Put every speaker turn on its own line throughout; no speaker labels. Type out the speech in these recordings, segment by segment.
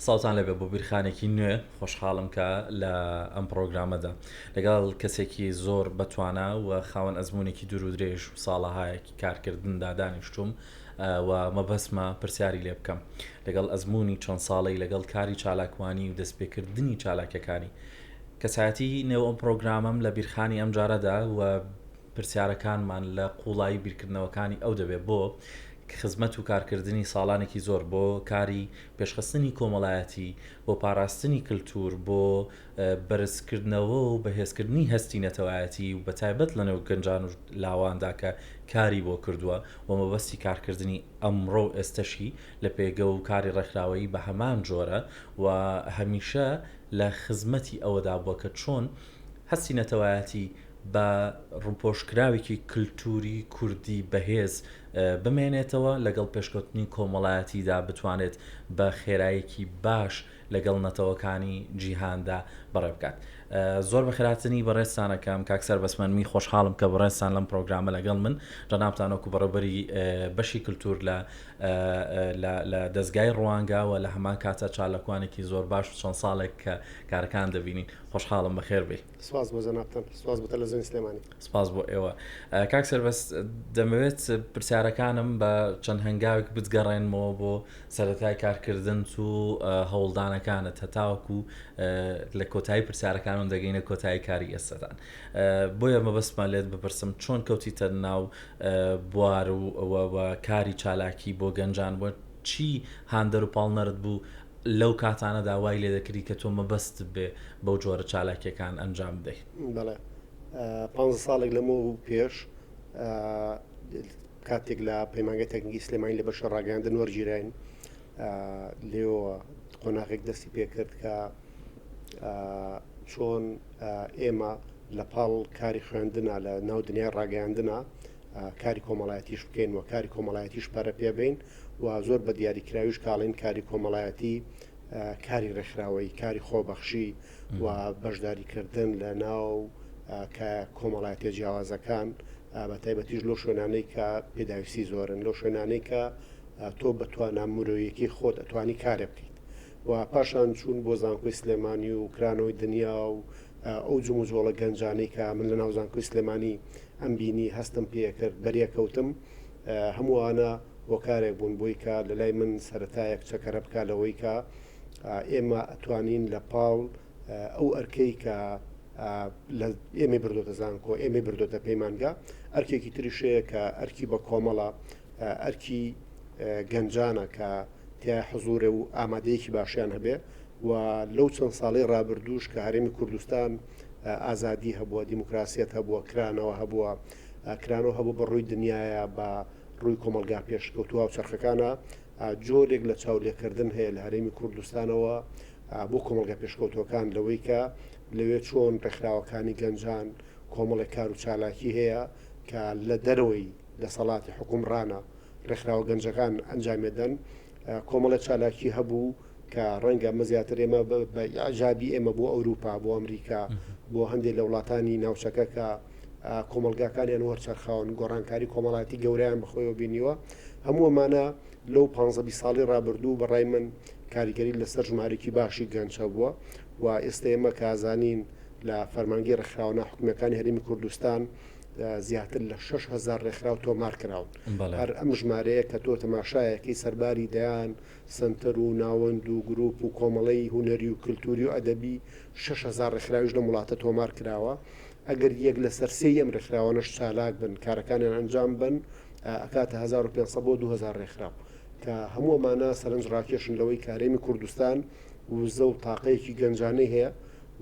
ساڵتان لەبێ بۆ بیرخانێکی نوێ خۆشحاڵم کە لە ئەم پرۆگرامەدا لەگەڵ کەسێکی زۆر بەتوانە و خاوەن ئەزمونێکی دوور و درێژ و ساڵەهایەکی کارکردندا دانیشتوم و مەبەسمە پرسیاری لێ بکەم لەگەڵ ئەزمموی چەند ساڵی لەگەڵ کاری چالاکوانی و دەستپێکردنی چالاکەکانی کەسایەتی نێو ئەم پرۆگرامم لە بیرخانی ئەم جارەدا و پرسیارەکانمان لە قوڵایی بیرکردنەوەکانی ئەو دەبێت بۆ خزمەت و کارکردنی ساڵانێکی زۆر بۆ کاری پێشخستنی کۆمەڵایەتی بۆ پاراستنی کللتور بۆ بەرزکردنەوە و بەهێزکردنی هەستی نەتەوایەتی و بە تایبەت لەنێو گەنجان و لاواندا کە کاری بۆ کردووە و مەبەستی کارکردنی ئەمڕۆ ئێستەشی لە پێگە و کاری ڕێکخراوەیی بە هەمان جۆرە و هەمیشە لە خزمەتی ئەوەدا بووە کە چۆن هەستی نەتەوایەتی بە ڕووپۆشکراوێکی کللتوری کوردی بەهێز بمێنێتەوە لەگەڵ پێشکەوتنی کۆمەڵایەتیدا بتوانێت بە خێراییەکی باش لەگەڵ نەتەوەکانی جیهاندا بەڕێ بکات. زۆر بە خێراتنی بەڕێستانەکەم کاکسەر بەسمەنمی خۆشحاڵم کە بەڕێستان لەم پرۆگرامە لەگەڵ من ڕەنابتانۆکو بەڕێبەری بەشی کللتور لە دەستگای ڕوانگاوە لە هەمان کاتە چالەکوانێکی زۆر باش و چەند ساڵێک کە کارەکان دەبینین خۆشحاڵم بەخێر بێ.
سپاس بۆ جەنابتان، سپاس بۆ تەلەڤیزیۆنی سلێمانی.
سپاس بۆ ئێوە. کاکسەر بەس دەمەوێت پرسیارەکانم بە چەند هەنگاوێک بجگەڕێنمەوە بۆ سەرەتای کارکردن و هەوڵدانەکانت هەتاوەکو لە کۆتایی پرسیارەکانم دەگەینە کۆتایی کاری ئێستادان. بۆیە مەبەستمان لێت بپرسم چۆن کەوتیتە ناو بوار و کاری چالاکی بۆ گەنجان بۆ چی هاندەر و پاڵنەرت بوو لەو کاتانە داوای لێ دەکردی کە تۆ مەبەست بێ بەو جۆرە چالاکیەکان ئەنجام بدەیت؟
بەڵێ 15 ساڵێک لەمەوە پێش کاتێک لە پەیمانگای تەکنیکی سلێمانی لە بەشە ڕاگەیاندن وەرگیراین لێەوە قۆناغێک دەستی پێکرد کە چۆن ئێمە لە پاڵ کاری خوێندنە لە ناو دنیای ڕاگەیاندنە کاری کۆمەڵایەتیش بکەین و کاری کۆمەڵایەتیش پەرە پێبین و زۆر بە دیاریکراویش کاڵین کاری کۆمەڵایەتی کاری ڕێکخراوەی کاری خۆبەخشی و بەشداریکردن لە ناو کە کۆمەڵایەتیە جیاوازەکان بە تایبەتیش لەو شوێنانەی کە پێداویستی زۆرن لەو شوێنانەی کە تۆ بەتوانە مرۆیەکی خۆت ئەتوانی کارێ بکەیت و پاشان چوون بۆ زانکۆی سلێمانی و کرانەوەی دنیا و ئەو جوم و جۆڵە گەنجانەی کە من لە ناو زانکۆی سلێمانی ئەم بینی هەستم پێکرد بەریەکەوتم هەمووانە بۆ کارێک بوون بۆی کە لە لای من سەرەتایەک چەکەرە بکە لەوەی کە ئێمە ئەتوانین لە پاڵ ئەو ئەرکەی کە ئێمە بردۆتە زانکۆ ئێمە بردۆتە پەیمانگا ئەرکێکی تریشەیە کە ئەرکی بە کۆمەڵە ئەرکی گەنجانە کە تیا حزورە و ئامادەیەکی باشیان هەبێ و لەو چەند ساڵی ڕابردووش کە هەرێمی کوردستان ئازادی هەبووە دیموکراسیەت هەبووە کرانەوە هەبووە کرانەوە هەبوو بە ڕووی دنیاە بە ڕووی کۆمەلگا پێشکەوتووە و چرخەکانە جۆرێک لە چاولێکردن هەیە لە هەرێمی کوردستانەوە بۆ کۆمەلگا پێشکەوتوەکان لەوەی کە لەوێ چۆن ڕێکخراوەکانی گەنجان کۆمەڵی کار و چالاکی هەیە کە لە دەرەوەی دەسەڵاتی حکومڕانە ڕێکخراوە گەنجەکان ئەنجامێدەن کۆمەڵە چالاکی هەبوو کە ڕەنگە مەزیاتر ئێمە بە ئاجابی ئێمە بۆ ئەوروپا بۆ ئەمریکا بۆ هەندێک لە وڵاتانی ناوچەکە کە کۆمەلگاکانیان وەرچەرخاون گۆڕانکاری کۆمەڵاتی گەوریان بخۆیەوە بینیوە هەمووەمانە لەو 15 ساڵی ڕابردوو بەڕای من کاریگەری لەسەر ژمارەی باشی گەنجە بووە و ئێستا ئێمە کازانین لە فەرمانگی ڕێکخراوە حکوومەکانی هەرێمی کوردستان زیاتر لە 6,000 ڕێکخراو تۆمار کراون هەر ئەم ژمارەیە کە تۆ تەماشایەکی سەرباری دەیان سنتەر و ناوەند و گروپ و کۆمەڵەی هوەری و کللتوری و ئەدەبی 6,000 ڕێکخراویش لە وڵاتە تۆمار کراوە ئەگەر یەک لە سەرسەی ئەم ڕێکخراوانەش چالاک بن کارەکانیان ئەنجام بن ئەکاتە 1500 بۆ 2000 ڕێکخراو کە هەمووەمانە سەرنج ڕاکێشن لەوەی کارێمی کوردستان وزە و تاقەیەکی گەنجانەی هەیە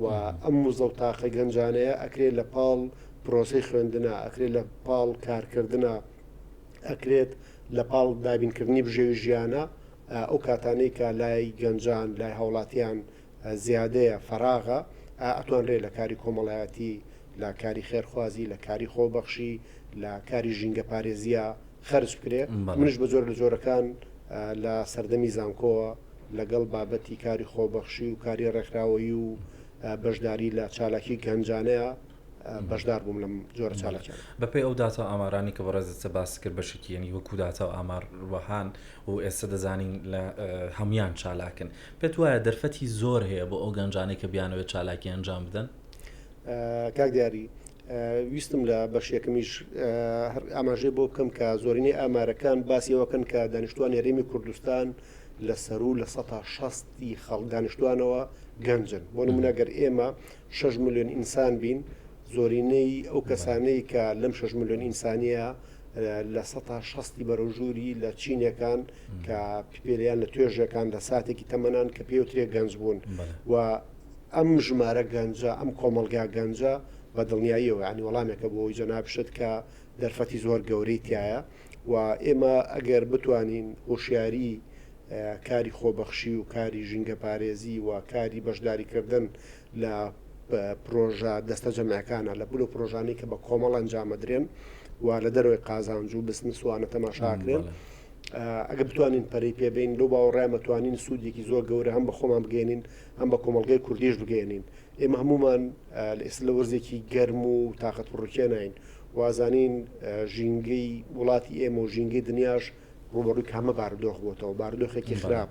و ئەم وزە و تاقە گەنجانەیە ئەکرێت لە پاڵ پرۆسی خوێندنە ئەکرێت لە پاڵ کارکردنە ئەکرێت لە پاڵ دابینکردنی بژێوی ژیانە ئەو کاتانەی کە لای گەنجان لای هاوڵاتیان زیادەیە فەراغە ئەتوانرێت لە کاری کۆمەڵایەتی لە کاری خێرخوازی لە کاری خۆبەخشی لە کاری ژینگە پارێزیە خەرج بکرێ منش بە جۆر لە جۆرەکان لە سەردەمی زانکۆوە لەگەڵ بابەتی کاری خۆبەخشی و کاری ڕێکخراوەیی و بەشداری لە چالاکی گەنجانەیە بەشدار بووم لەم جۆرە چالاکیان.
بەپێی ئەو داتا ئامارانی کە بەڕێزت باس کرد بەشێکی یعنی وەکو داتا و ئامار وەهان و ئێستا دەزانین لە هەمویان چالاکن پێت وایە دەرفەتی زۆر هەیە بۆ ئەو گەنجانەی کە بیانەوێت چالاکی ئەنجام بدەن؟
کاک دیاری ویستم لە بەشێکمیش ئاماژێ بۆ بکەم کە زۆرینەی ئامارەکان باسیەوەکەن کە دانیشتوان هێرێمی کوردستان لە سەر و لە 160 خەڵک دانیشتوانەوە گەنجن بۆ نمونە گەر ئێمە 6 ملیۆن ئینسان بین زۆرینەی ئەو کەسانەی کە لەم 6 ملیۆن ئینسانیە لە 160 بەرەوژووری لە چینەکان کە پێلیان لە توێژەکان لە ساتێکی تەمەنان کە پێوترێ گەنج بوون و ئەم ژمارە گەنجە ئەم کۆمەلگا گەنجە بە دڵنیاییەوە ینی وەڵامێکە بۆی جەنابشت کە دەرفەتی زۆر گەورەی تایە و ئێمە ئەگەر بتوانین هۆشیاری کاری خۆبەخشی و کاری ژینگە پارێزی و کاری بەشداریکردن لە پرۆژە دەستە جەمعەکانە لە بلو پرۆژانەی کە بە کۆمەڵ ئەنجامەدرێن و لە دەروی قازانج و بستن سوانە تەماشاکرێن ئەگە بتوانین پەرەی پێبین لەو باوەڕێمەتوانین سوودێکی زۆر گەورە هەم بە خۆمان بگەێنین هەم بە کۆمەڵگەی کوردیش بگەێنین ئێمە هەمومان لە وەرزێکی گەرم و تااقەت ڕوکێنین وازانین ژینگەی وڵاتی ئێمە و ژینگەی دنیاش ڕوبەڕووی کامە بارودۆخ بۆتەوە بارودۆخێکی خراپ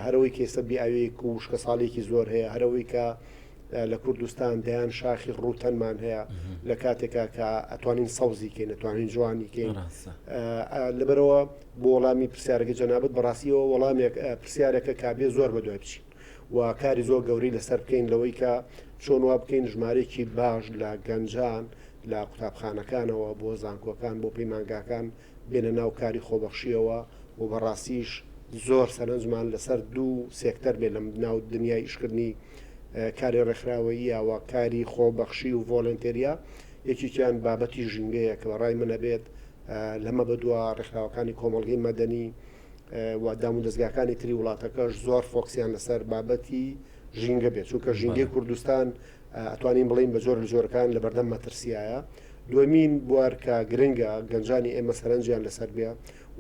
هەرەوەی کێسە بیاوەیەک و وشکە ساڵێکی زۆر هەیە هەرەوەی کە لە کوردستان دەیان شاخی ڕوتەنمان هەیە لە کاتێکا کە ئەتوانین سەوزی کەین ئەتوانین جوانیکەین لەبەرەوە بۆ وەڵامی پرسیارەکە جەنابەت بەڕاستیەوە وەڵامێک پرسیارەکە کابێ زۆر بەدوای بچین و کاری زۆر گەوری لەسەر بکەین لەوەی کە چۆن وا بکەین ژمارەیەکی باش لە گەنجان لە قوتابخانەکانەوە بۆ زانکۆکان بۆ پەیمانگاکان بێنە ناو کاری خۆبەخشیەوە و بەڕاستیش زۆر سەرنجمان لەسەر دوو سێکتەر بێ لە ناو دنیای ئیشکردنی کاری ڕێکخراوەیی یاوە کاری خۆبەخشی و ڤۆلنتێریا یەکێکیان بابەتی ژینگەیە کە بەڕای منە بێت لەمە بەدووە ڕێکخراوەکانی کۆمەڵگەی مەدەنی و دام و دەستگاکانی تری وڵاتەکەش زۆر فۆکسیان لەسەر بابەتی ژینگە بێت چونکە ژینگەی کوردستان ئەتوانین بڵین بە زۆر لە زۆرەکان لە بەردەم مەترسیایە دومین بوار کە گرنگە گەنجانی ئێمە سەرنجیان لەسەر بێ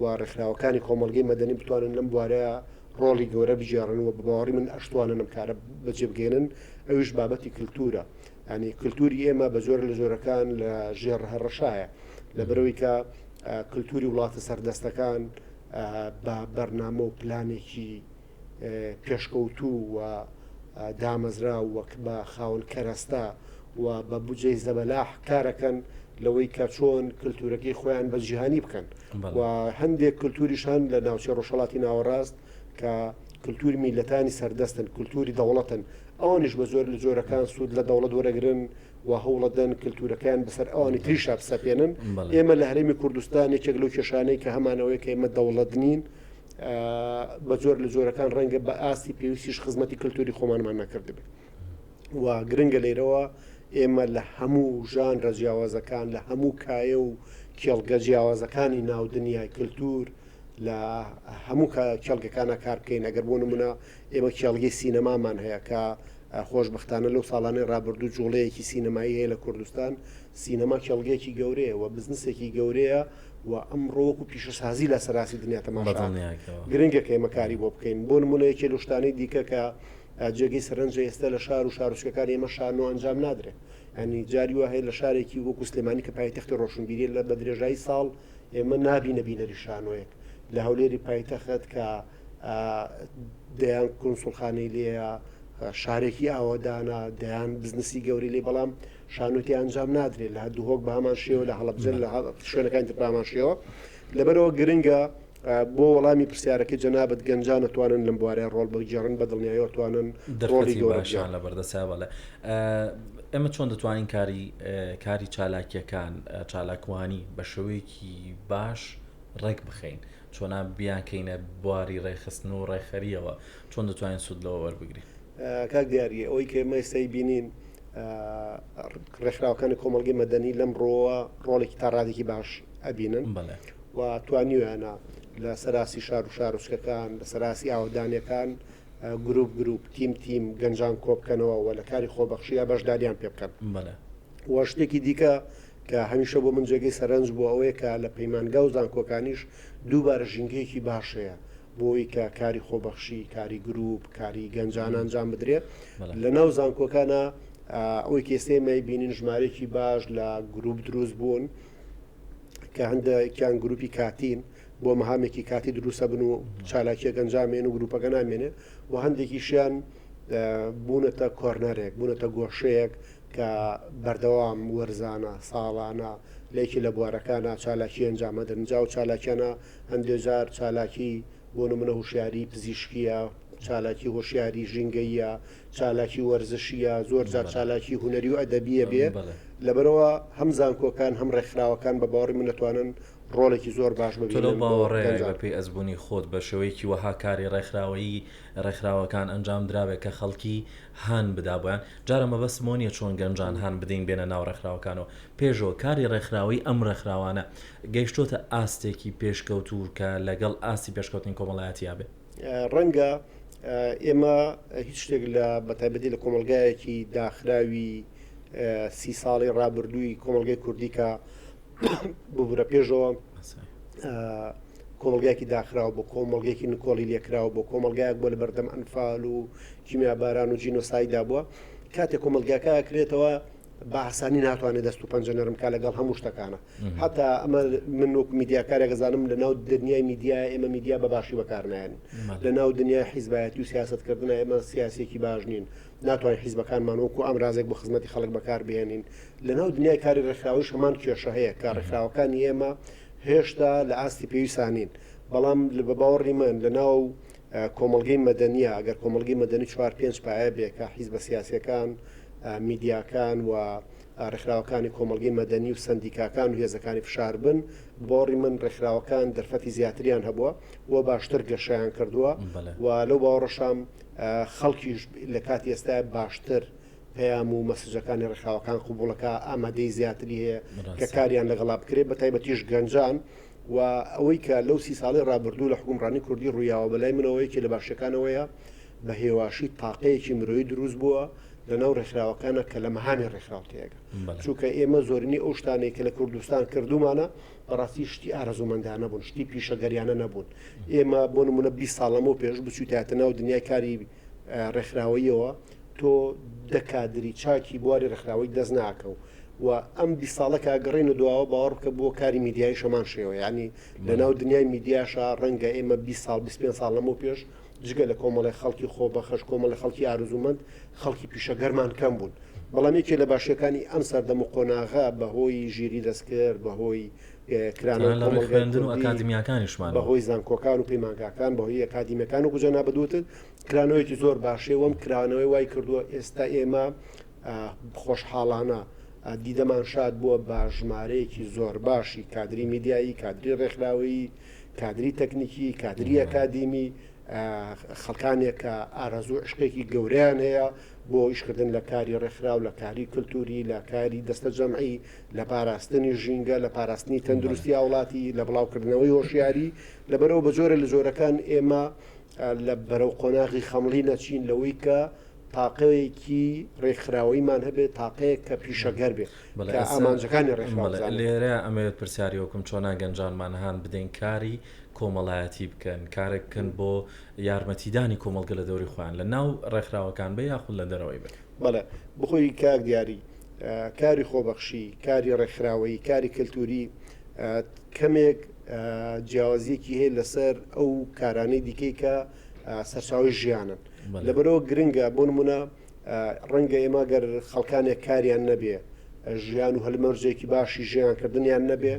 و ڕێکخراوەکانی کۆمەڵگەی مەدەنی بتوانن لەم بوارەیە ڕۆڵی گەورە بژێڕنەوە بە باوەڕی من ئەشتوانن ئەم کارە بەجێبگێنن ئەویش بابەتی کللتورە ینی کللتوری ئێمە بە زۆر لە زۆرەکان لە ژێر هەڕەشایە لەبەرەوەی کە کللتوری وڵاتە سەردەستەکان بە بەرنامە و پلانێکی پێشکەوتوو و دامەزرا وەک بە خاوەن کەرەستا و بە بجێی زەبەلاح کارەکەن لەوەی کە چۆن کللتورەکەی خۆیان بە جیهانی بکەن و هەندێک کللتوریشان لە ناوچەی ڕۆژهەڵاتی ناوەڕاست کە کللتوری میلەتانی سەردەستن کللتوری دەوڵەتن ئەوانش بە زۆر لە جۆرەکان سوود لە دەوڵەت وەرەگرن و هەوڵەدەن کللتورەکان بەسەر ئەوانی تریشا بسەپێنن ئێمە لە هەرێمی کوردستان یەکێک لەو کێشانەی کە هەمانەوەی کە ئێمە دەوڵەت نین بە زۆر لە جۆرەکان ڕەنگە بە ئاستی پێویستیش خزمەتی کللتوری خۆمانمان نەکردبێت و گرنگە لێرەوە ئێمە لە هەموو ژانرە جیاوازەکان لە هەموو کایە و کێڵگە جیاوازەکانی ناو دنیای کللتور لە هەموو کێڵگەکانە کار بکەین ئەگەر بۆ نمونە ئێمە کێڵگەی سینەمامان هەیە کە خۆشبەختانە لەو ساڵانەی ڕابردوو جوڵەیەکی سینەمایی هەیە لە کوردستان سینەما کێڵگەیەکی گەورەیە و بزنسێکی گەورەیە و ئەمڕۆوەکو پیشەسازی لە سەراسی دنیا تەماشا گرنگە کە ئێمە کاری بۆ بکەین بۆ نمونە یەکێ لە شتانەی دیکە کە جێگەی سەرنجە ئێستا لە شار و شارۆچکەکان ئێمە شانۆ ئەنجام نادرێت ئەنی جاری وە هەیە لە شارێکی وەکو سلێمانی کە پایتەختی ڕۆشنبیری لە بە درێژایی ساڵ ئێمە نابینە بینەری شانۆیەک لە هەولێری پایتەخت کە دەیان کنسوڵخانەی لێە شارێکی ئاوادانە دەیان بزنسی گەوری لێ بەڵام شانوتی ئەنجام نادرێت لە هەردوو هۆک بە هەمان شێوە لە هەڵەبجە لە شوێنەکانی تر بە هەمان شێوە لەبەرەوە گرنگە بۆ وەڵامی پرسیارەکە جەنابەت گەنجان ئەتوانن لەم بوارەیە ڕۆڵ بگێڕن بە دڵنیاییەوە توانن
ڕۆڵی گەورەشان لە بەردەسابڵێ ئێمە چۆن دەتوانین کاری چالاکیەکان چالاکوانی بە شێوەیەکی باش ڕێک بخەین چۆنا بیانکەینە بواری ڕێخستن و ڕێخەریەوە چۆن دەتوانین سوود لەوە وەربگری
کاک دیاریە ئەوەی کە ئێمە ئێستای بینین ڕێکخراوەکانی کۆمەڵگەی مەدەنی لەم ڕۆوە ڕۆڵێکی تا ڕادێکی باش ئەبینن و توانیویانە لە سەراسی شار و شارۆچکەکان لە سەراسی ئاودانیەکان گروپ تیم گەنجان کۆبکەنەوە و لە کاری خۆبەخشیە بەشداریان پێ بکەن وە شتێکی دیکە کە هەمیشە بۆ من جێگەی سەرنج بوو ئەوەیە کە لە پەیمانگا و زانکۆکانیش دووبارە ژینگەیەکی باشەیە بۆی کە کاری خۆبەخشی کاری گروپ کاری گەنجان ئەنجام بدرێت لە ناو زانکۆکانە ئەوەی کێسێمەی بینین ژمارەێکی باش لە گروپ دروست بوون کە هەندێکیان گروپی کاتین بۆ مەهامێکی کاتی دروستە بن و چالاکیە گەنجامێن و گروپەکە نامێنێ و هەندێکیشیان بوونەتە کۆرنەرێک بوونەتە گۆشەیەک کە بەردەوام وەرزانە ساڵانە لێکی لە بوارەکانە چالاکی ئەنجامە دەنجا و چالاکیانە هەندێجار چالاکی بۆ نمونە هوشیاری پزیشکیە چالاکی هۆشیاری ژینگەیە چالاکی وەرزشیە زۆر جار چالاکی هوەری و ئەدەبیە بێ لەبەرەوە هەم زانکۆکان هەم ڕێکخراوەکان بە باوەڕی من دەتوانن ڕۆڵێکی زۆر باش
ببینن باوەڕێ بە پێی ئەزبوونی خۆت بە شێوەیەکی وەها کاری ڕێکخراوەکان ئەنجام درابێت کە خەڵکی هان بدابیان جارەمە بەس مۆنیە چۆن گەنجان هان بدەین بێنە ناو ڕێکخراوەکانەوە پێشەوە کاری ڕێکخراوی ئەم ڕێکخراوانە گەیشتۆتە ئاستێکی پێشکەوتور کە لەگەڵ ئاستی پێشکەوتنی کۆمەڵایەتیا بێ
ڕەنگە ئێمە هیچ شتێک لە بەتایبەتی لە کۆمەلگایەکی داخراوی 30 ساڵی ڕابردووی کۆمەلگای کوردی کە ببورە پێشەوە کۆمەلگایەکی داخراوە بۆ کۆمەلگەیەکی نکۆڵی لێکراوە بۆ کۆمەلگایەک بۆ لە بەردەم ئەنفال و کیمیاباران و جینۆسایدا بووە کاتێک کۆمەلگاکە کرێتەوە بە ئاسانی ناتوانێت دەست و پەنجە نەرمکە لەگەڵ هەموو شتەکانە حتا ئەمە من وەک میدیاکارێک گەزانم لە ناو دنیای میدیا ئێمە میدیا بە باشی بەکارنایەن لە ناو دنیای حیزبایەتی و سیاستکردن ئێمە سیاسێکی باش نین ناتوانین حیزبەکانمان وەکو ئەم رازێک بۆ خزمەتی خەڵک بەکار بهێنین لە ناو دنیای کاری ڕێکخراویش هەمان کێشە هەیە کار ڕێکخراوەکانی ئێمە هێشتا لە ئاستی پێویستانین بەڵام بە باوەڕی من لە ناو کۆمەلگەی مەدەنیە ئەگەر کۆمەلگەی مەدەنی 4-5 پایە بێ کە حیزبە سیاسیەکان میدیاکان و ڕێکخراوەکانی کۆمەلگەی مەدەنی و سندیکاکان و هێزەکانی فشار بن بۆڕی من ڕێکخراوەکان دەرفەتی زیاتریان هەبووە و باشتر گەشەیان کردووە و لەو باوەڕەشام خەڵکیش لە کاتی ئێستا باشتر پەیام و مەسەجەکانی ڕێکخراوەکان قوبوڵەکە ئامادەی زیاتری هەیە کە کاریان لەگەڵا بکرێت بە تایبەتیش گەنجان و ئەوەی کە لەو 30 ساڵی ڕابردوو لە حکومڕانی کوردی ڕوویاوە بەلای منەوەیەکی لە باشەکانەوەیە بە هێواشی تاقەیەکی مرۆیی دروست بووە لەناو ڕێکخراوەکانە کە لە مەهامی ڕێکخراوەیەگە چونکە ئێمە زۆرینی ئەو شتانەی کە لە کوردستان کردومانە بەڕاستی شتی ئارەزومەندانە بوون شتی پیشەگەریانە نەبوون ئێمە بۆ نمونە 20 ساڵەمە پێش بچوتاتە ناو دنیای کاری ڕێکخراوەیەوە تۆ دەکادری چاکی بواری ڕێکخراوەی دەست ناکەو و ئەم 20 ساڵەکە گەڕێنە دواوە باوەڕ بکە بۆ کاری میدیای شەمان شێوە ینی لە ناو دنیای میدیاشە ڕەنگە ئێمە 20 ساڵ 25 ساڵەمە پێش جگە لە کۆمەڵی خەڵکی خۆ بەخەش کۆمەڵی خەڵکی ئارزومەند خەڵکی پیشەگەرمان کەم بوون بەڵام یەکێ لە باشیەکانی ئەم سەردەم و قۆناغا بەهۆی ژیری دەستکرد بەهۆی کرانە
خوێندن و ئەکادمیاکانیشمان
بەهۆی زانکۆکان و پەیمانگاکان بەهۆی ئەکادیمیەکان و گوجە نابدوتن کرانەوەیکی زۆر باشێوەم کرانەوەی وای کردووە ئێستا ئێمە خۆشحاڵانە دیدەمان شاد بووە بە ژمارەیەکی زۆر باشی کادری میدیایی کادری ڕێکخراوی کادری تەکنیکی کادری ئەکادیمی خەڵکانێک کە ئارەزوو عشقێکی گەوریان هەیە بۆ ئیشکردن لە کاری ڕێکخراو لە کاری کللتوری لە کاری دەستە جەمعی لە پاراستنی ژینگە لە پاراستنی تەندروستی وڵاتی لە بڵاوکردنەوەی هۆشیاری لەبەرەوە بە جۆرە لە جۆرەکان ئێمە لە بەرەو قۆناغی خەمڵی نەچین لەوەی کە تاقەیەکی ڕێکخراوەیمان هەبێت تاقەیەک کە پیشەگەر بێت کە ئامانجەکانی ڕێکخراو
لێرە ئەمەوێت پرسیاری وەکم چۆنا گەنجانمان هەان بدەین کاری کۆمەڵایەتی بکەن کارێککەن بۆ یارمەتیدانی کۆمەڵگە لە دەوری خۆیان لە ناو ڕێکخراوەکان بێ یاخود لە دەرەوەی بێت
بەڵێ بخۆی کاک دیاری کاری خۆبەخشی کاری ڕێکخراوەی کاری کللتوری کەمێک جیاوازیەکی هەیە لەسەر ئەو کارانەی دیکەی کە سەرچاوی ژیانن لەبەرەوە گرنگە بۆ نمونە ڕەنگە ئێمە گەر خەڵکانێک کاریان نەبێ ژیان و هەلمەرجێکی باشی ژیانکردنیان نەبێ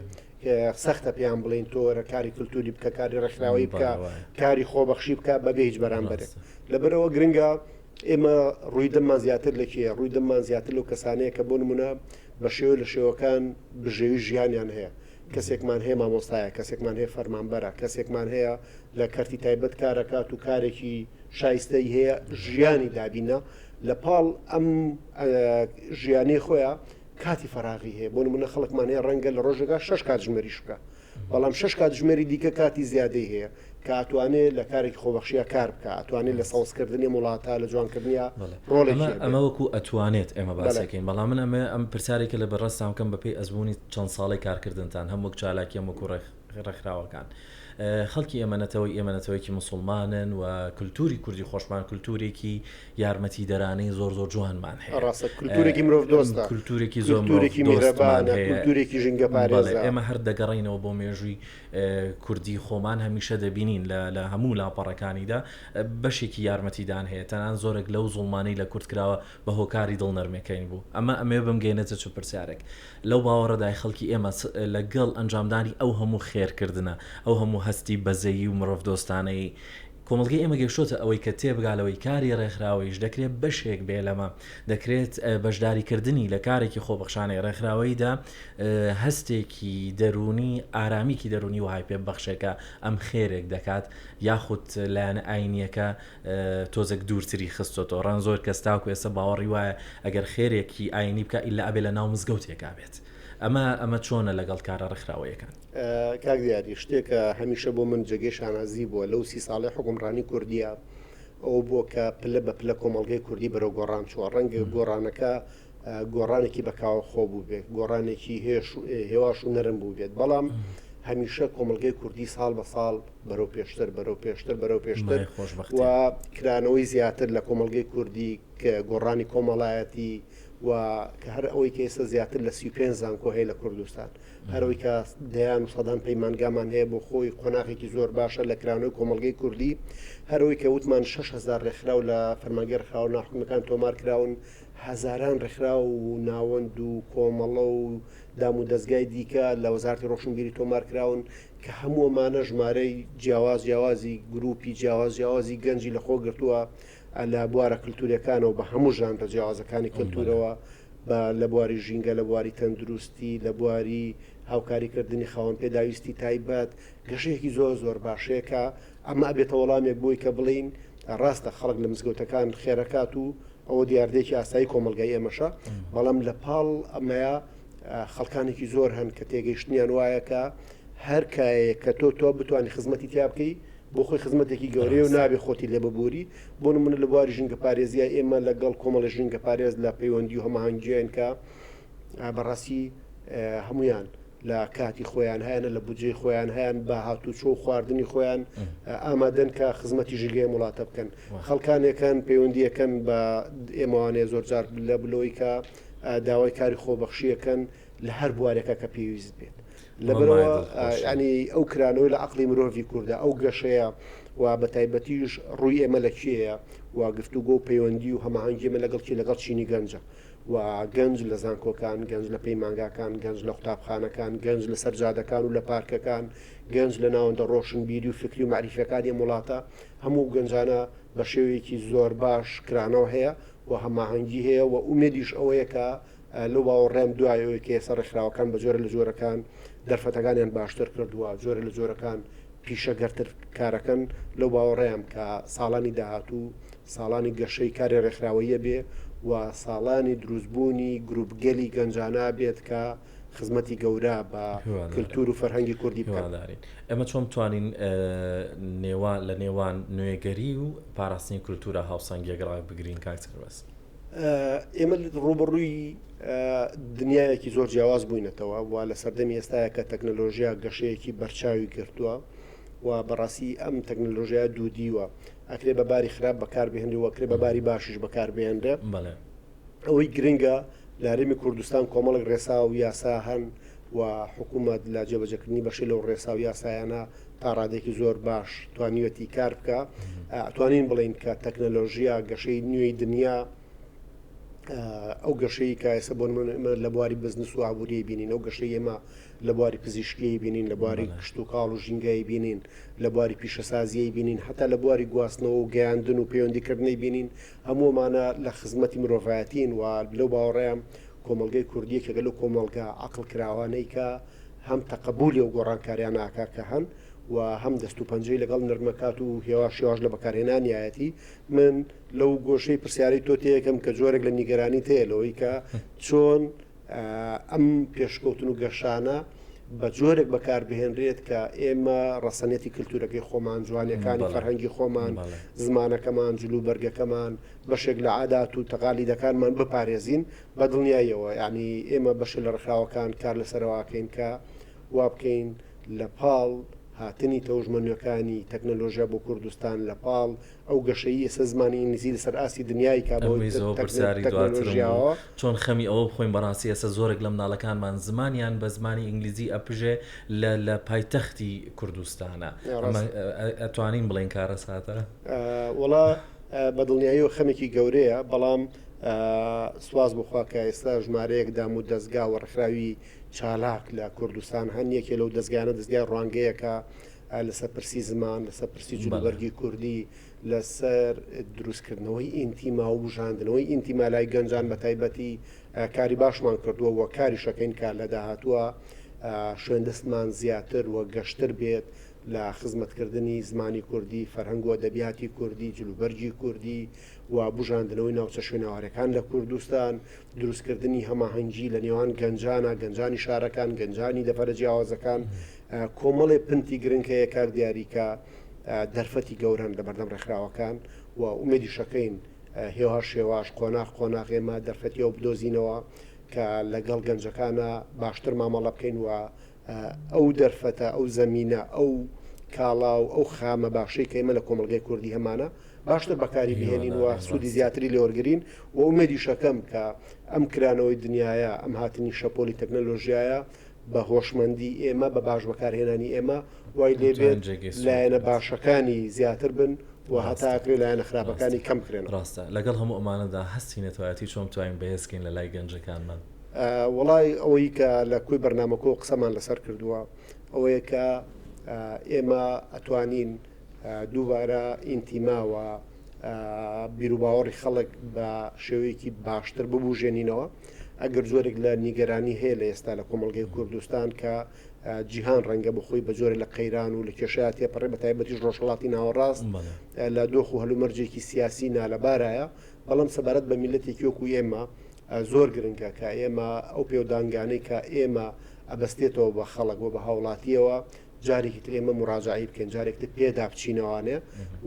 سەختە پێیان بڵین تۆرە کاری کللتوری بکە کاری ڕێکخراوەی بکە کاری خۆبەخشی بکە بەبێ هیچ بەرامبەرێک لەبەرەوە گرنگە ئێمە ڕوویدەممان زیاتر لەکێ ڕوویدەممان زیاتر لەو کەسانەیە کە بۆ نمونە بە شێوە لە شێوەکان بژێوی ژیانیان هەیە کەسێکمان هەیە مامۆستایە کەسێکمان هەیە فەرمانبەرە کەسێکمان هەیە لە کەرتی تایبەت کارەکات و کارێکی شایستەی هەیە ژیانی دابینە لە پاڵ ئەم ژیانی خۆیان کاتی فەراغی هەیە بۆ نمونە خەڵکمان هەیە ڕەنگە لە ڕۆژێکا 6 کات ژمێریش بکە بەڵام 6 کات ژمێری دیکە کاتی زیادەی هەیە کە ئەتوانێت لە کارێکی خۆبەخشیە کار بکە ئەتوانێت لە سەوزکردنی وڵاتە لە جوانکردنیە ڕۆڵێکی
ئەمە وەکو ئەتوانێت ئێمە باسەکەین بەڵام من ئەم پرسیارێکە لە بەڕاستام بکەم بەپێی ئەزمموی چەند ساڵی کارکردنتان هەم وەک چالاکی وەکو ڕێکخراوەکان خەڵکی ئێمەنەتەوەیکی مسلمانن و کولتوری کوردی خۆشمان کولتورێکی یارمەتی دەرانەی زۆر جوانمان هەیە
ڕاستە کولتورێکی مرۆڤ دۆستە
کولتورێکی زۆر
میهرەبانە کولتورێکی ژینگە پارێزە
ئێمە هەر دەگەڕینەوە بۆ مێژووی کوردی خۆمان هەمیشە دەبینین لە هەموو لاپەڕەکانیدا بەشێکی یارمەتیدان هەیە تەنان زۆرێک لەو زوڵمانەی لە کورتکراوە بە هۆکاری دڵنەرمەکەین بوو ئەمە بمگەێنێتە چ پرسیارێک لەو باوەڕەدای خەڵکی ئێمە لەگەڵ ئەنجامدانی ئەو هەموو خێرکردنە ئەو هەموو هەستی بەزەیی و مرۆڤ دۆستانەی کۆمەڵگەی ئێمە گەشتۆتە ئەوەی کە تێبگالەوەی کاری ڕێکخراوەیش دەکرێت بەشێک بێ لەمە دەکرێت بەشداریکردنی لە کارێکی خۆبەخشانەی ڕێکخراوەیدا هەستێکی دەرونی ئارامیکی دەرونی وهای پێ بەخشێکە ئەم خێرێک دەکات یاخود لایەنە ئاینیەکە تۆزێک دوورتری خستۆتەوە ڕەن زۆر کەستاوکو ئێستا باوەڕی وایە ئەگەر خێرێکی ئاینی بکە ئیلا ئەبێ لە ناو مزگەوتێکا بێت ئەمە چۆنە لەگەڵ کارە ڕێکخراوەیەکان
کاک دیاری شتێکە هەمیشە بۆ من جێگەی شانازی بووە لەو 30 ساڵی حکومڕانی کوردیە ئەو بۆ کە پلە بە پلە کۆمەڵگەی کوردی بەرەو گۆڕان چوە ڕەنگە گۆڕانەکە گۆڕانێکی بەکاوە خۆ بوو بێت گۆڕانێکی هێواش و نەرم بوو بێت بەڵام هەمیشە کۆمەڵگەی کوردی ساڵ بە ساڵ بەرەو پێشتر و کرانەوەی زیاتر لە کۆمەڵگەی کوردی کە گۆڕانی کۆمەڵایەتی و کە هەر ئەوەی کە ئێستا زیاتر لە 35 زانکۆ هەیە لە کوردستان هەرەوەی کە دەیان و سەدان پەیمانگامان هەیە بۆ خۆی قۆناغێکی زۆر باشە لە کرانەوەی کۆمەڵگەی کوردی هەرەوەی کە وتمان 6,000 ڕێکخراو لە فەرمانگەی ڕێکخراو ناحکومیەکان تۆمار کراون هەزاران ڕێکخراو و ناوەند و کۆمەڵە و دام و دەستگای دیکە لە وەزارەتی ڕۆشنبیری تۆمار کراون کە هەموو ئەمانە ژمارەی جیاوازی گروپی جیاوازی گەنجی لە خۆ گرتووە لە بوارە کللتوریەکانەوە بە هەموو ژانرە جیاوازەکانی کللتورەوە لە بواری ژینگە لە بواری تەندروستی لە بواری هاوکاریکردنی خاوەن پێداویستی تایبەت گەشەیەکی زۆر باشەیەکە ئەمە ئەبێتە وەڵامێک بۆی کە بڵین ڕاستە خەڵک لە مزگەوتەکان خێرەکات و ئەوە دیاردێکی ئاسایی کۆمەلگای ئێمەشە بەڵام لە پاڵ ئەمەیە خەڵکانێکی زۆر هەن کە تێگەیشتنیان وایە کە هەر کایە کە تۆ بتوانانی خزمەتی تیا بکەی بۆ خۆی خزمەتێکی گەورەی و نابێ خۆتی لێ ببووری بۆ نمونە لە بواری ژینگە پارێزیە ئێمە لەگەڵ کۆمەڵە ژینگە پارێز لە پەیوەندی و هەماهەنگیان کە بەڕاستی هەمویان لە کاتی خۆیان هیانە لە بودجێ خۆیان هیان بە هاتوچۆ و خواردنی خۆیان ئامادەن کە خزمەتی ژگەی وڵاتە بکەن خەڵکانێکان پەیوەندیەکەن بە ئێمەوانەیە زۆر جار لە بلەوەی کە داوای کاری خۆبەخشیەکەن لە هەر بوارێکە کە پێویست بێت لەبەرەوە ینی ئەو کرانەوەی لە عقلی مرۆڤی کووردە ئەو گەشەیە و بە تایبەتیش ڕووی ئێمە لە کێیە و گفتوگۆ و پەیوەندی و هەماهەنگی ئێمە لەگەڵ چینی گەنجە و گەنج لە زانکۆکان گەنج لە پەیمانگاکان گەنج لە قوتابخانەکان گەنج لە سەرجادەکان و لە پارکەکان گەنج لە ناوەندە ڕۆشنبیری و فکری و معریفەکانی وڵاتە هەموو گەنجانە بە شێوەیەکی زۆر باش کرانەوە هەیە و هەماهەنگی هەیە و ئومێدیش ئەوەیە کە لەو باوەڕێم دوایەوەی کە ئێستا ڕێکخراوەکان بە جۆرە لە جۆرەکان دەرفەتەکانیان باشتر کردووە جۆرە لە جۆرەکان پیشەگەرتر کارەکەن لەو باوەڕێم کە ساڵانی داهاتوو ساڵانی گەشەی کاری ڕێکخراوەیە بێ و ساڵانی دروستبوونی گروپگەلی گەنجانە بێت کە خزمەتی گەورە بە کللتور و فەرهەنگی کوردی بکەدارین
ئەمە چۆن بتوانین لە نێوان نوێگەری و پاراستنی کللتورە هاوسەنگیەگەڕای بگرین کاکتەر بەس
ئێمە ڕوبڕووی دنیایەکی زۆر جیاواز بووینەتەوە و لە سەردەمی ئێستاە کە تەکنەلۆژیا گەشەیەکی بەرچاوی گرتووە و بەڕاستی ئەم تەکنەلۆژیا دوودیوە ئەکرێ بە باری خراپ بەکاربهێنرەوە کرێ بە باری باشیش بەکاربهێنرە ئەوەی گرنگە لارێمی کوردستان کۆمەڵک ڕێسا و یاسا هەن و حکوومەت لە جێبەجەکردنی بەشی لەو ڕێسا و یاسایانە تا ڕادێکی زۆر باش توانیوەتی کار بکە ئەتوانین بڵین کە تەکنەلۆژیا گەشەی نوێی دنیا ئەو گەشەی کە ئێستا بۆ لە بواری بزنس و ئابووری بینین ئەو گەشەی ئێمە لە بواری پزیشکی بینین لە بواری کشت و کاڵ و ژینگایی بینین لە بواری پیشەسازیی بینین حتا لە بواری گواستنەوە و گەیاندن و پەیوەندیکردنی بینین هەموومانە لە خزمەتی مرۆڤایەتین و لەو باوەڕێم کۆمەلگەی کوردیە کە گەلو کۆمەلگا عقل کراوانەی کە هەم تەقبولی و گۆڕانکاریان ناکا کە هەن و هەم دەست و پەنجەی لەگەڵ نەرمەکات و هێواشیاش لە بەکارهێنانیایەتی من لەو گۆشەی پرسیارەی تۆ تەیەکەم کە جۆرێک لە نیگەرانی تەیە لەوەی کە چۆن ئەم پێشکەوتن و گەشانە بە جۆرێک بەکاربهێنرێت کە ئێمە ڕەسەنێتی کللتورەکەی خۆمان جوانیەکانی فەرهەنگی خۆمان زمانەکەمان جلوبەرگەکەمان بەشێک لە عادات و تەقالیدەکانمان بپارێزین بە دڵنیاییەوە یعنی ئێمە بەش لە ڕێکخراوەکان کار لەسەرەوەکەین کە وا بکەین لە پاڵ هاتنی تەوژمەنیەکانی تەکنەلۆژیا بۆ کوردستان لە پاڵ ئەو گەشەی ئێستا زمانی ئینگلیزی لەسەر ئاسی دنیای
کابۆسیاریەوە چۆن خەمی ئەوە بخۆین بەڕاستی ئێستا زۆرێک لە مناڵەکانمان زمانیان بە زمانی ئینگلیزی ئەپژێ لە پایتەختی کوردستانە ئەتوانین بڵێن کارە ساتە
وڵا بەدڵنیاییەوە خەمێکی گەورەیە بەڵام سواز بخوا کە ئێستا ژمارەیەک دام و دەستگا و ڕخراوی چالاک لە کوردستان هەن یەکێ لەو دەستگانە دەستگای ڕوانگەیەکە لەسەر پرسی زمان لەسەر پرسی جلوبەرگی کوردی لەسەر دروستکردنەوەی ئینتیما و بژاندنەوەی ئینتیما لای گەنجان بە تایبەتی کاری باشمان کردووە وە کاری شەکەین کار لە داهاتووە شوێندەستمان زیاتر وە گەشتر بێت لە خزمەتکردنی زمانی کوردی فەرهەنگ و ئەدەبیاتی کوردی جلوبەرگی کوردی و بژاندنەوەی ناوچە شوێنەوارەکان لە کوردستان دروستکردنی هەماهەنگی لە نێوان گەنجانە گەنجانی شارەکان گەنجانی لەبەرە جیاوازەکان کۆمەڵێ پنتی گرنگەیە کار دیاریکە دەرفەتی گەورن لە بەردەم ڕێکخراوەکان و ئومێدی شەکەین هێواش شێواش قۆناغ ئێمە دەرفەتیەوە بدۆزینەوە کە لەگەڵ گەنجەکانە باشتر مامەڵە بکەین و ئەو دەرفەتە ئەو زەمینە ئەو کاڵا و ئەو خامە باشەی کە ئێمە لە کۆمەلگای کوردی هەمانە باشتر بەکاری بهێنین و سوودی زیاتری لێوەرگرین و ئومێدی شەکەم کە ئەم کرانەوەی دنیاە ئەم هاتنی شەپۆلی تەکنەلۆژیایە بە هۆشمەندی ئێمە بە باش بەکارهێنانی ئێمە وای لێبێت لایەنە باشەکانی زیاتر بن و هەتاکرێ لایەنە خراپەکانی کەم بکرێن
ڕاستە لەگەڵ هەموو ئەمانەدا هەستی نەتوایەتی چۆن توانین بەهێزکەین لە لای گەنجەکانمان
وڵای ئەوەی کە لە کوی بەرنامەکۆ قسەمان لەسەر کردووە ئەوەیە کە ئێمە ئەتوانین دووبارە ئینتیماوە بیرروباوەڕی خەڵک بە شێوەیەکی باشتر ببوژێنینەوە ئەگەر زۆرێک لە نیگەرانی هەیە لە ئێستا لە کۆمەلگەی کوردستان کە جیهان ڕەنگە بخۆی بە جۆرە لە قەیران و لە کێشەیە تێپەڕێ بە تایبەتیش ڕۆژهەڵاتی ناوەڕاست لە دۆخ و هەلومەرجێکی سیاسی نالەبارایە بەڵام سەبارەت بە میلەتێکی وەکو ئێمە زۆر گرنگە کە ئێمە ئەو پێودانگانەی کە ئێمە ئەبەستێتەوە بە خەڵک و بە هاوڵاتیەوە جارێکی تر ئێمە مراجعی بکەین جارێکتر پێدا بچینەوانێ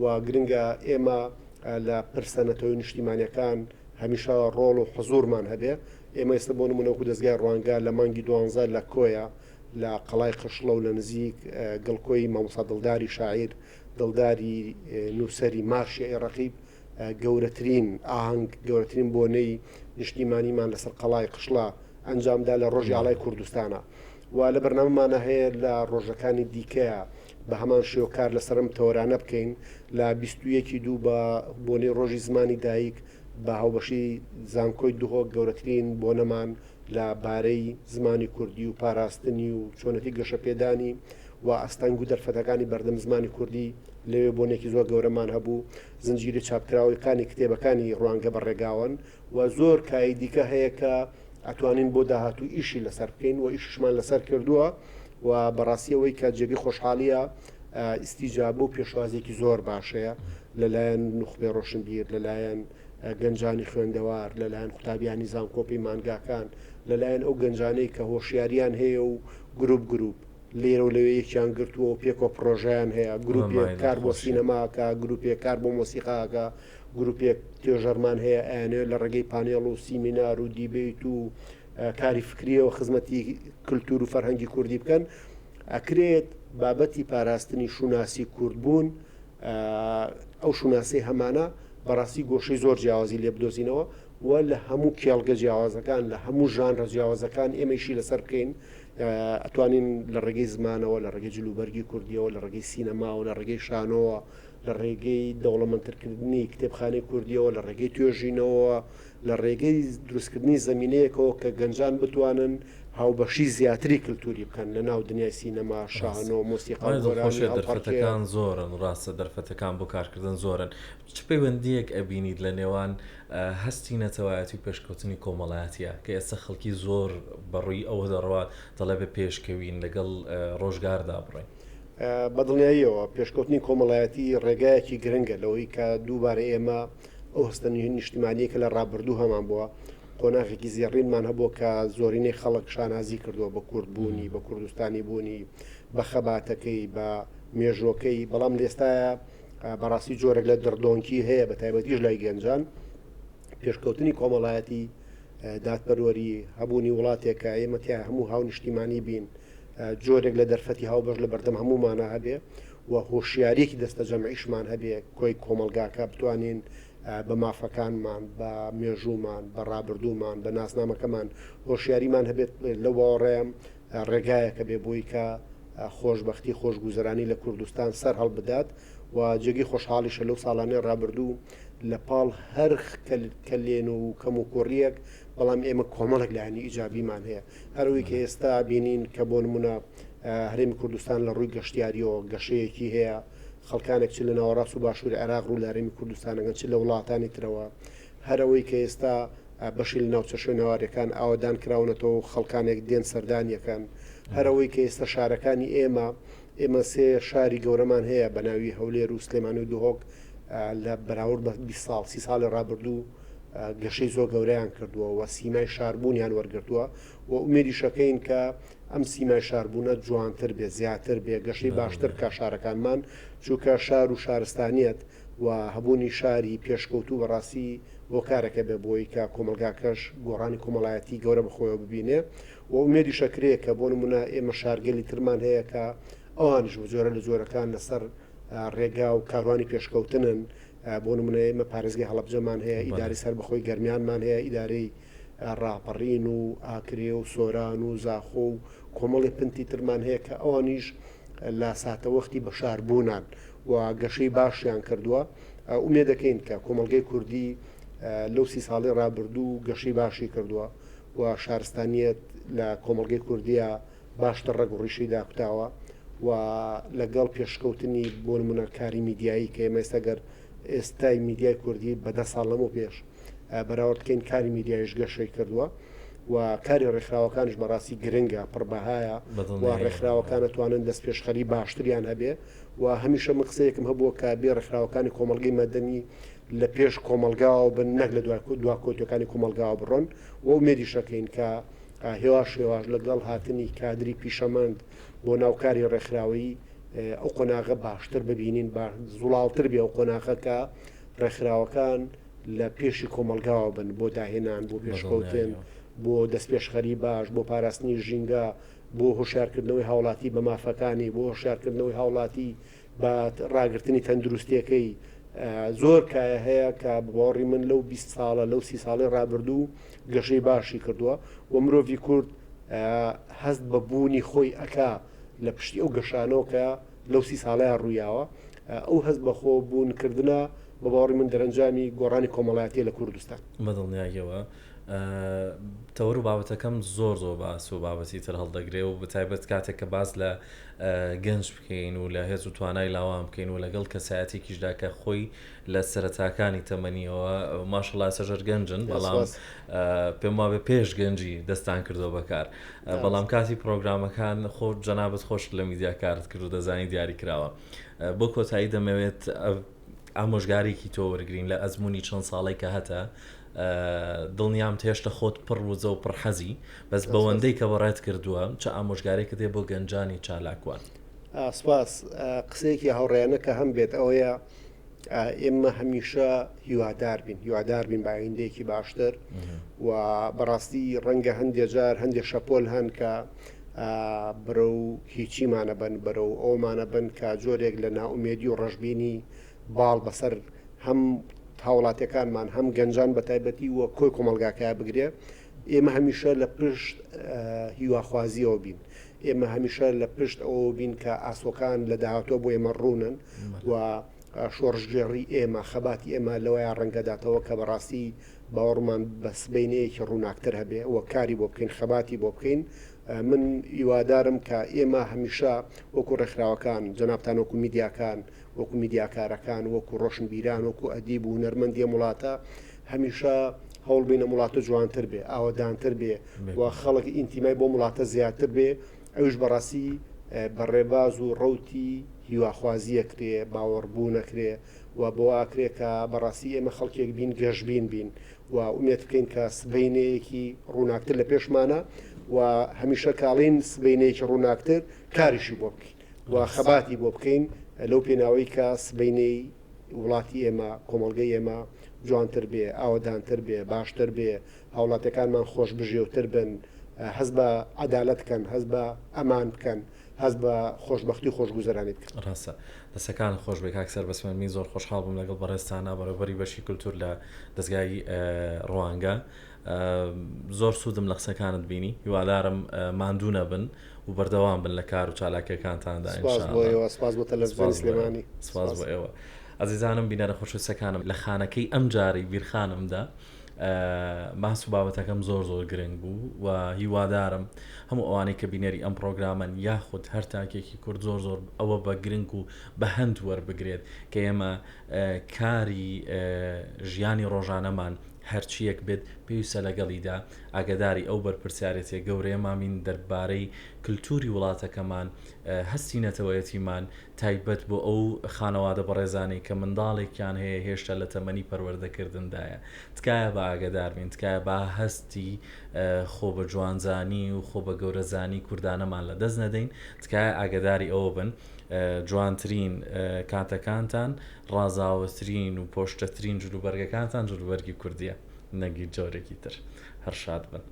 و گرنگە ئێمە لە پرسەنەتەوەی نیشتیمانیەکان هەمیشە ڕۆڵ و حزورمان هەبێ ئێمە ئێستا بۆ نمونەوەکو دەستگای ڕوانگە لە مانگی 12 لە کۆیە لە قەڵای قشڵە و لە نزیک گڵکۆی مامۆستا دڵداری شاعیر دڵداری نووسەری مارشی عێراقی گەورەترین ئاهەنگ گەورەترین بۆنەی نیشتیمانیمان لەسەر قەڵای قشڵە ئەنجامدا لە ڕۆژی ئاڵای کوردستانە و لە بەرنامەمانە هەیە لە ڕۆژەکانی دیکەیە بە هەمان شێوەکار لەسەرم تەوەرانە بکەین لە 21 دوو بە بۆنەی ڕۆژی زمانی دایک بە هاوبەشی زانکۆی دوهۆک گەورەترین بۆنەمان لە بارەی زمانی کوردی و پاراستنی و چۆنەتی گەشە پێدانی و ئەستانگ و دەرفەتەکانی بەردەم زمانی کوردی لەوێ بۆنێکی زۆر گەورەمان هەبوو زنجیرە چاپکراوەکانی کتێبەکانی ڕوانگە بەڕێگاون و زۆر کای دیکە هەیە کە ئەتوانین بۆ داهاتوو ئیشی لەسەر بکەین و ئیششمان لەسەر کردووە و بەڕاستیەوەی کە جێگەی خۆشحاڵیە ئیسیجاب و پێشوازێکی زۆر باشەیە لەلایەن نوخبێ ڕۆشنبیر لەلایەن گەنجانی خوێندەوار لەلایەن قوتابیانی زانکۆپی مانگاکان لەلایەن ئەو گەنجانەی کە هۆشیاریان هەیە و گروپ لێرە و لەوێ یەکیان گرتووە پێکۆ پرۆژیان هەیە گروپێک کار بۆ سینەماکە گروپێک کار بۆ مۆسیقاکە گروپێک توێژەرمان هەیە ئەیانێت لە ڕێگەی پانێڵ و سیمینار و دیبیت و کاری فکریەوە خزمەتی کللتور و فەرهەنگی کوردی بکەن ئەکرێت بابەتی پاراستنی شوناسی کوردبوون ئەو شوناسی هەمانە بەڕاستی گۆشەی زۆر جیاوازی لێ بدۆزینەوە و لە هەموو کێڵگە جیاوازەکان لە هەموو ژانرە جیاوازەکان ئێمەشی لەسەر بکەین ئەتوانین لە ڕێگەی زمانەوە لە ڕێگەی جلوبەرگی کوردیەوە لە ڕێگەی سینەماوە لە ڕێگەی شانەوە لە ڕێگەی دەوڵەمەندترکردنی کتێبخانەی کوردیەوە لە ڕێگەی توێژینەوە لە ڕێگەی دروستکردنی زمینەیەکەوە کە گەنجان بتوانن هاوبەشی زیاتری کللتوری بکەن لە ناو دنیای سینەما شانۆ مۆسیقا
دەرفەتەکان زۆرن ڕاستە دەرفەتەکان بۆ کارکردن زۆرن چ پەیوەندیەک ئەبینیت لە نێوان هەستی نەتەوایەتی و پێشکەوتنی کۆمەڵایەتیە کە ئێستا خەڵکی زۆر بەڕووی ئەوە دەڕوات دەڵێ بە پێشکەوین لەگەڵ ڕۆژگاردا بڕێن
بەدڵنیاییەوە پێشکەوتنی کۆمەڵایەتی ڕێگایەکی گرنگە لەوەی کە دووبارە ئێمە ئەو هەستنی نیشتیمانیە کە لە ڕابردوو هەمان بووە قۆناغێکی زیێڕینمان هەبووە کە زۆرینەی خەڵک شانازی کردووە بە کوردبوونی بە کوردستانی بوونی بە خەباتەکەی بە مێژۆکەی بەڵام لێستایە بەڕاستی جۆرێک لە دڕدۆنکی هەیە بە تایبەتیش لای گەنجان پێشکەوتنی کۆمەڵایەتی دادپەروەری هەبوونی وڵاتێکە ئێمە تیا هەموو هاو نیشتیمانی بین جۆرێک لە دەرفەتی هاوبەش لە بەردەم هەمومانە هەبێ و هۆشیارێکی دەستە جەمعیشمان هەبێ کۆی کۆمەلگاکە بتوانین بە مافەکانمان بە مێژوومان بە ڕابردوومان بە ناسنامەکەمان هۆشیاریمان هەبێت لەو باوەڕێم ڕێگایەکە بێ بۆی کە خۆشببختی خۆشگوزەرانی لە کوردستان سەر هەڵبدات و جێگی خۆشحاڵیشە لەو ساڵانەی ڕابردوو لە پاڵ هەر کەلێن و کەم و کوڕیەک بەڵام ئێمە کۆمەڵک لایانی ئیجابیمان هەیە هەروی کە ئێستا بینین کە بۆ نمونە هەرێمی کوردستان لە ڕووی گەشتیاریەوە گەشەیەکی هەیە خەڵکانێک چ لە ناوەڕاست و باشووری عێراق ڕوو لە هەرێمی کوردستانەگەن چ لە وڵاتانی ترەوە هەرەوەی کە ئێستا بەشی لە ناوچە شوێنەوارەکان ئاوادان کراونەتەوە خەڵکانێک دێن سەردانیەکان هەرەوەی کە ئێستا شارەکانی ئێمە سێ شاری گەورەمان هەیە بە ناوی هەولێر و سلێمانی و دوهۆک لە بەراورد بە 20 ساڵ 30 ساڵی ڕابردوو گەشەی زۆر گەورەیان کردووە و سیمای شاربوونیان وەرگرتووە و ئومێدی شەکەین کە ئەم سیمای شاربوونە جوانتر بێ زیاتر بێ گەشەی باشتر کا شارەکانمان چووکە شار و شارستانیت و هەبوونی شاری پێشکەوتوو بەڕاستی بۆ کارەکە بێ بۆی کە کۆمەلگاکەش گۆڕانی کۆمەڵایەتی گەورە بخۆیەوە ببینێ و ئومێدی شەکرەیە کە بۆ نمونە ئێمە شارگەلی ترمان هەیە کە ئەوانش جۆرە لە جۆرەکان لەسەر ڕێگا و کاروانی پێشکەوتنن بۆ نمونە ئێمە پارێزگای هەڵەبجەمان هەیە ئیداری سەر بەخۆی گەرمیانمان هەیە ئیدارەی ڕاپەڕین و ئاکرێ و سۆران و زاخۆ و کۆمەڵی پنتی ترمان هەیە کە ئەوانیش لە ساتەوەختی بە شاربوونان و گەشەی باشیان کردووە ئومێ دەکەین کە کۆمەلگەی کوردی لەو 30 ساڵی ڕابردوو گەشەی باشی کردووە و شارستانیت لە کۆمەلگەی کوردیە باشتر ڕێگ و ڕیشی داکوتاوە و لەگەڵ پێشکەوتنی بۆ نمونە کاری میدیایی کە ئێمە ئێستاگەر ئێستای میدیای کوردی بە 10 ساڵ لەمەوە پێش بەراوردکەین کاری میدیایش گەشەی کردووە و کاری ڕێکخراوەکانش بەڕاستی گرنگە پڕبەهایە و ڕێکخراوەکانە توانن دەست پێشخەری باشتریان هەبێ و هەمیشە من قسەیەکم هەبووە کە بێ ڕێکخراوەکانی کۆمەلگەی مەدەنی لە پێش کۆمەلگاوە بن نەک لە دوا کۆتیەکانی کۆمەلگاوە بڕۆن و ئومێدی شەکەین کە هێواش لەگەڵ هاتنی کادری پیشەمەند بۆ ناوکاری ڕێکخراوی ئەو قۆناغە باشتر ببینین زوڵاوتر بێ ئەو قۆناغەکە ڕێکخراوەکان لە پێشی کۆمەلگاوە بن بۆ داهێنان بۆ پێشکەوتن بۆ دەست پێشخەری باش بۆ پاراستنی ژینگە بۆ هۆشیارکردنەوەی هاوڵاتی بە مافەکانی بۆ هۆشیارکردنەوەی هاوڵاتی بە ڕاگررتنی تەندروستیەکەی زۆر کایە هەیە کە بۆڕی من لەو 20 ساڵە لەو 30 ساڵی ڕابردوو گەشەی باشی کردووە و مرۆڤی کورد هەست بە بوونی خۆی ئەکا لە پشتی ئەو گەشانەوە کە لەو 30 ساڵەیە ڕوویاوە ئەو هەست بەخۆ بوونکردنە بە باوەڕی من دەرەنجامی گۆڕانی کۆمەڵایەتی لە کوردستان
بەدڵنیاییەوە تەوەر و بابەتەکەم زۆر باس و بابەتی تر هەڵدەگرێ و بەتایبەت کاتێک کە باز لە گەنج بکەین و لە هێز و توانای لاوام بکەین و لەگەڵ کەسایەتێکیشدا کە خۆی لە سەرەتاکانی تەمەنیەوە ماشەڵڵا سەژەر گەنجن بەڵام پێم وابێ پێش گەنجی دەستان کردو بەکار بەڵام کاتی پرۆگرامەکان خۆ جەنابەت خۆش لە میدیا کارت کرد و دەزانی دیاری کراوە بۆ کۆتایی دەمەوێت ئامۆژگارێکی تۆ وەرگرین لە ئەزمموی چەند ساڵی کە هەتە دڵنیام تێشتە خۆت پڕ وزە و پڕحەزی بەس بەوەندەی کە بەڕێت کردووە چه ئامۆژگارێکە دێ بۆ گەنجانی چالاکوان
سپاس قسەیەکی هاوڕێیانە کە هەم بێت ئەوەیە ئێمە هەمیشە هیوادار بین بە ئایندەیەکی باشتر و بەڕاستی ڕەنگە هەندێک جار هەندێک شەپۆل هەن کە بەرە و هیچیمانە بن بەرە و ئەومانە بن کە جۆرێک لە ناومێدی و ڕەشببینی باڵ بەسەر هەم هاوڵاتیەکانمان هەم گەنجان بە تایبەتی وە کۆی کۆمەلگاکە بگرێ ئێمە هەمیشە لە پشت هیواخوازیەوە بین ئێمە هەمیشە لە پشت ئەوە بین کە ئاسۆکان لە داهاتۆ بۆ ئێمە ڕوونن و شۆڕژگێڕی ئێمە خەباتی ئێمە لەوەیان ڕەنگەداتەوە کە بەڕاستی باوەڕمان بە سبەینەیەکی ڕووناکتر هەبێ وە کاری بۆ بکەین خەباتی بۆ بکەین من هیوادارم کە ئێمە هەمیشە وەکو ڕێکخراوەکان جەنابتان وەکو میدیاکان وەکو میدیاکارەکان وەکو ڕۆشنبیران وەکو ئەدیب و هونەرمەندی وڵاتە هەمیشە هەوڵبینە وڵاتە جوانتر بێ ئاوەدانتر بێ و خەڵک ئینتیمای بۆ وڵاتە زیاتر بێ ئەوش بەڕاستی بەڕێباز و ڕەوتی هیواخوازیە کرێ باوەڕبوو نەکرێ و بۆ ئاکرێ کە بەڕاستی ئێمە خەڵکێک بین گەشتبین بین و ئومێت بکەین کە سبەینەیەکی ڕووناکتر لە پێشمانە و هەمیشە کاڵین سبەینەیەکی ڕووناکتر کاریشی بۆ بکەین و خەباتی بۆ بکەین لەو پێناوەی کە سبەینەی وڵاتی ئێمە کۆمەڵگەی ئێمە جوانتر بێ ئاوەدانتر بێ باشتر بێ هاوڵاتەکانمان خۆش بژێوتر بن هەز بە عەدالەت بکەن، هەز بە ئەمان بکەن، هەز بە خۆشبەختی و خۆشگوزەرانی بکەن.
ڕاستە دەستەکان خۆش بێ کاکسەر بەسمێنمی زۆر خۆشحاڵ بووم لەگەڵ بەڕێستانە بەڕێوەبەری بەشی کولتور لە دەستگای ڕوانگە. زۆر سوودم لە قسەکانت بینی، هیوادارم ماندوو نەبن و بەردەوام بن لە کار و چالاکیەکانتاندا.
سپاس بۆ تەلەڤیزیۆنی سلێمانی.
سپاس بۆ ئێوە. ئەزیزانم بینەرە خۆشەویستەکانم لە خانەکەی ئەم جاری بیرخانمدا ماس و بابەتەکەم زۆر گرنگ بوو و هیوادارم هەموو ئەوانەی کە بینەری ئەم پرۆگرامن یاخود هەر تاکێکی کورد زۆر ئەوە بە گرنگ و بە هەند وەربگرێت کە ئێمە کاری ژیانی ڕۆژانەمان هەرچیەک بێت پێویستە لەگەڵیدا ئاگداری ئەو بەرپرسیارەتێ گەورەیەمامین دەربارەی کللتوری وڵاتەکەمان هەستی نەتەوەیەتیمان تایبەت بۆ ئەو خانەوادە بەڕێزانەی کە منداڵێکیان هەیە هێشتا لە تەمەنی پەروەردەکردندایە. تکایە بە ئاگداربین، تکایە با هەستی خۆ بە جوانزانی و خۆ بە گەورەزانی کوردانەمان لە دەست نەدەین، تکایە ئاگداری ئەوە بن جوانترین کاتەکانتان ڕازاوەترین و پۆشتەترین جلوبەرگەکانتان جلوبەرگی کوردیە نەگی جۆرێکی تر. هەر شاد بن.